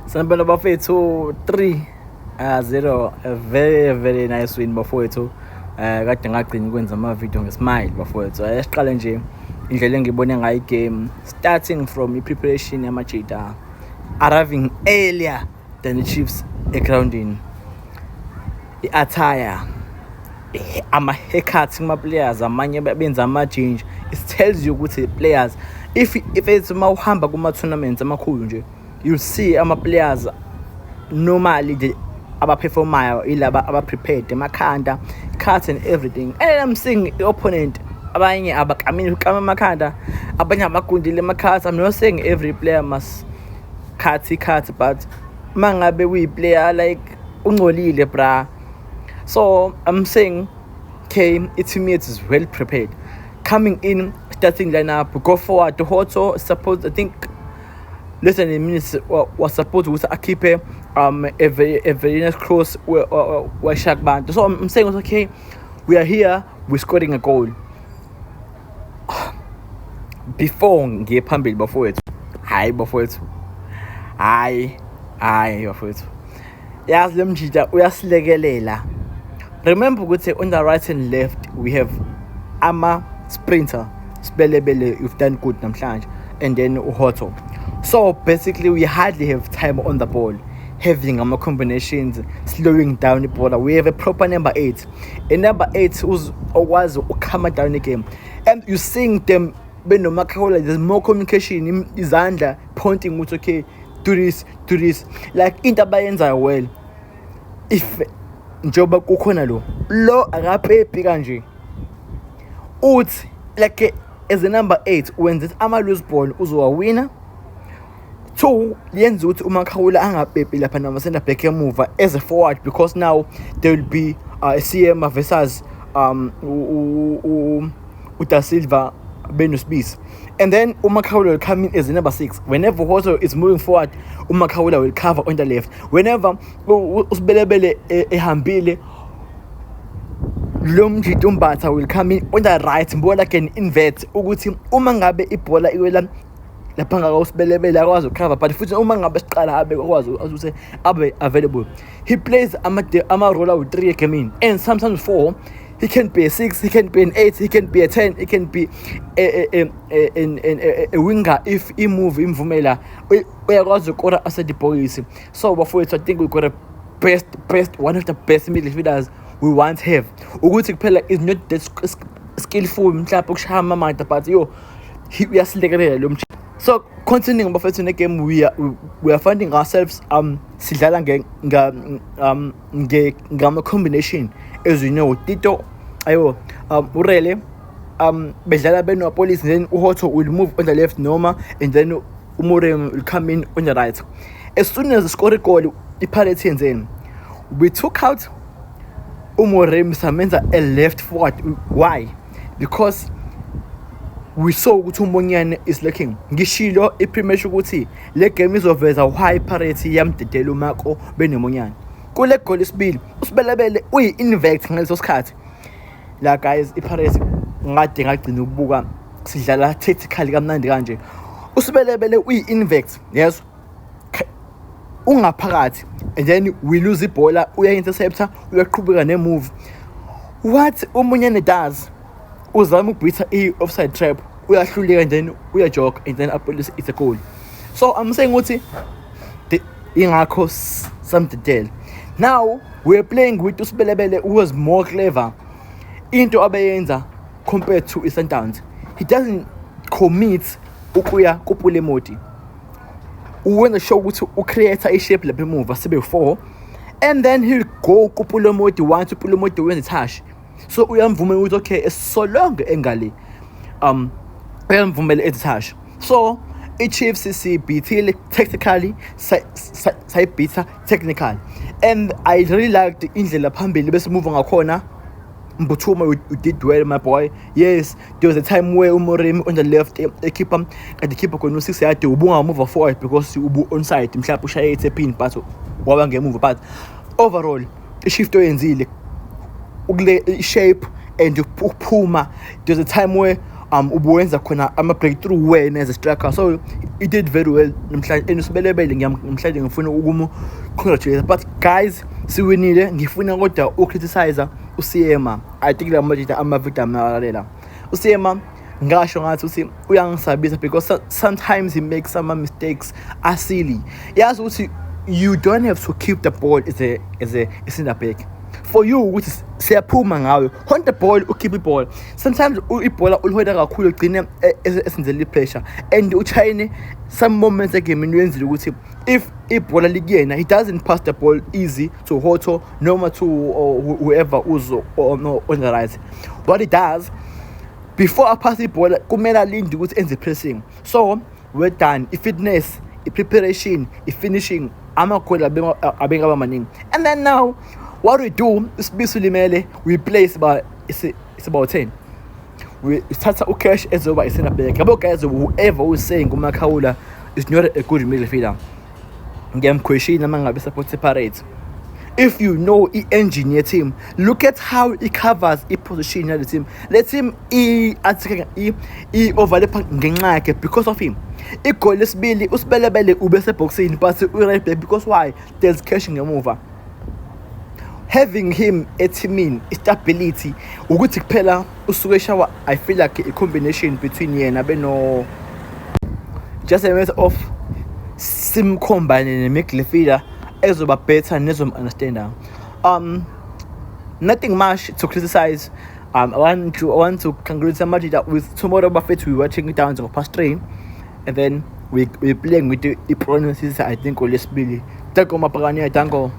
Sanibona bafethu 3-0, a very nice win bafowethu. Kade ngagcina ukwenza ama-video nge-smile bafowethu. Siqale nje indlela engibone ngayo igame, starting from i-preparation yama-Jada, arriving earlier than the Chiefs egroundini. I-attire, ama-haircuts kuma-players, amanye benza ama-change. It tells you ukuthi players, if it's mawuhamba kuma-tournaments amakhulu nje, you'll see ama-players normally aba-performayo ilaba aba-prepared, emakhanda, cuts and everything. And I'm seeing the opponent, abanye abakamini ukama emakhanda, abanye abagundile ema-cuts. I'm not saying every player must cut, but mangabe uyi-player like ungcolile bra. So I'm saying, okay, to me it is well prepared. Coming in, starting lineup, go forward. The Hoto supposed, I think, less than a minute was supposed to keep a very nice cross where Shaq band. So I'm saying, okay, we are here, we're scoring a goal. Before ngiye phambili bafowethu, hayi bafowethu, hayi bafowethu, yazi le mjida uyasilekelela. Remember ukuthi on the right and left we have ama sprinter, Sibelebele, you've done good namhlanje, and then Uhoto. So basically we hardly have time on the ball, having ama combinations, slowing down the ball. We have a proper number 8, a number 8 was come down the game, and you seeing them. There's more communication, izandla pointing with, okay, do this, like into bayenza well. If njoba kukhona lo akaphephi kanje uthi like as a number 8, when this ama lose ball uzowawina. 2, yenza ukuthi uMakhawula angaphephi lapha nama center back emuva as a forward, because now there will be a CM versus Da Silva, Benusbis, and then Umakhawula will come in as a number 6. Whenever Hoto is moving forward, Umakhawula will cover on the left. Whenever Usbelebele ehambile, Lomji Dumbata will come in on the right. Mbola can invert ukuthi uma ngabe ibhola iwela lapha ngaka Usbelebele akwazi ukucover, but futhi uma ngabe siqala abe akwazi ukuthi abe available. He plays ama roller with 3 came in, and sometimes 4. He can be a 6, he can be an 8, he can be a 10, he can be a winger if he move imvumela. Uyakwazi ukora aside boys. So bafowethu, I think we got a best one of the best midfielders we once have. Ukuthi kuphela is not that skillful mhlawumbe ukushaya amamada, but uyasilekelela lo mthi. So continuing bafowethu ne game, we are finding ourselves sidlala ngama combination, as you know. Tito Urele bedlala beno police, then Uhoto will move on the left Noma, and then Umore will come in on the right. As soon as the score a goal, the Pirates then we took out Umore Msamenza a left forward. Why? Because we saw ukuthi uMonyane is looking ngishilo iprimesh ukuthi le game izoveza why Pirates yamdedela uMako benomonyane. Kule goal isibili uSibelebele uyi-invert ngaleso sikhathi la guys. iPirates ngade ngagcina ukubuka sidlala tactically kamnandi kanje. uSibelebele uyi-invert, yes, ungaphakathi, and then we lose ibhola, uya-interceptor, uyaqhubeka ne-move. What uMonyane does, uzama ukubitha i-offside trap, uyahluleka, and then uyajoga, and then apolice it's a goal. So I'm saying ukuthi ingakho samdedela. Now we're playing with uSibelebele, who was more clever into abayenza compared to iSundowns. He doesn't commit ukuya kuPulemoti. Uwenza show ukuthi ucreate a shape lapha emuva sibe 4, and then he'll go kuPulemoti once uPulemoti wenza touch. So uyamvumela ukuthi okay, so long engali uyamvumela enza touch. So i-Chiefs sibhithile tactically, sayibhitha technically, and I really liked indlela phambili bese move ngakhona. Mbuthuma, you did well my boy. Yes, there was a time where Umoremi on the left, the keeper kona 6 yard ubunga move forward because ubu onside mhlawumbe ushayethe pin, but waba ngemove. But overall i-shift oyenzile ukule shape and uphuma. There's a time where ubuwenza khona ama-breakthrough wena as a striker. So he did very well namhlanje and usibelebele namhlanje ngifuna congratulate. But guys, siwinile, ngifuna kodwa ucriticize uSiyema. I think la majita ama-victim alalela uSiyema. Ngasho ngathi uthi uyangisabisa because sometimes he makes some mistakes are silly. Yazi ukuthi you don't have to keep the ball as a center back. For you ukuthi siyaphuma ngawe, hold the ball, keep the ball. Sometimes ibhola ulihoda kakhulu ugcine esenzele pressure and uchayine some moments egame wenzile ukuthi if ibhola likuyena, he doesn't pass the ball easy to Hoto noma to whoever uzo on the right. What he does before I pass the ball, kumele alinde ukuthi enze pressing. So we're done. Fitness, preparation, finishing, amagoal abengaba maningi. And then now what we do is basically we place about it's about 10. We start to cash as over center back. About guys, whoever was saying Gumakhaula is not a good midfielder. Game question among support separate. If you know he engineer team, look at how he covers he position the team. Let him he overlap ngenxa yakhe because of him. Igol lesibili usibelebele ubese boxing but right back because why? There's cashing a mover. Having him a team stability ukuthi kuphela usuke shawa. I feel like a combination between yena beno just a matter of sim combine and make midfielder ezoba better nezom understand. Nothing much to criticize. I want to congratulate somebody that with tomorrow Buffett we watching it down to past train and then we playing with the pronunciation. I think let's be tango mapagania tango.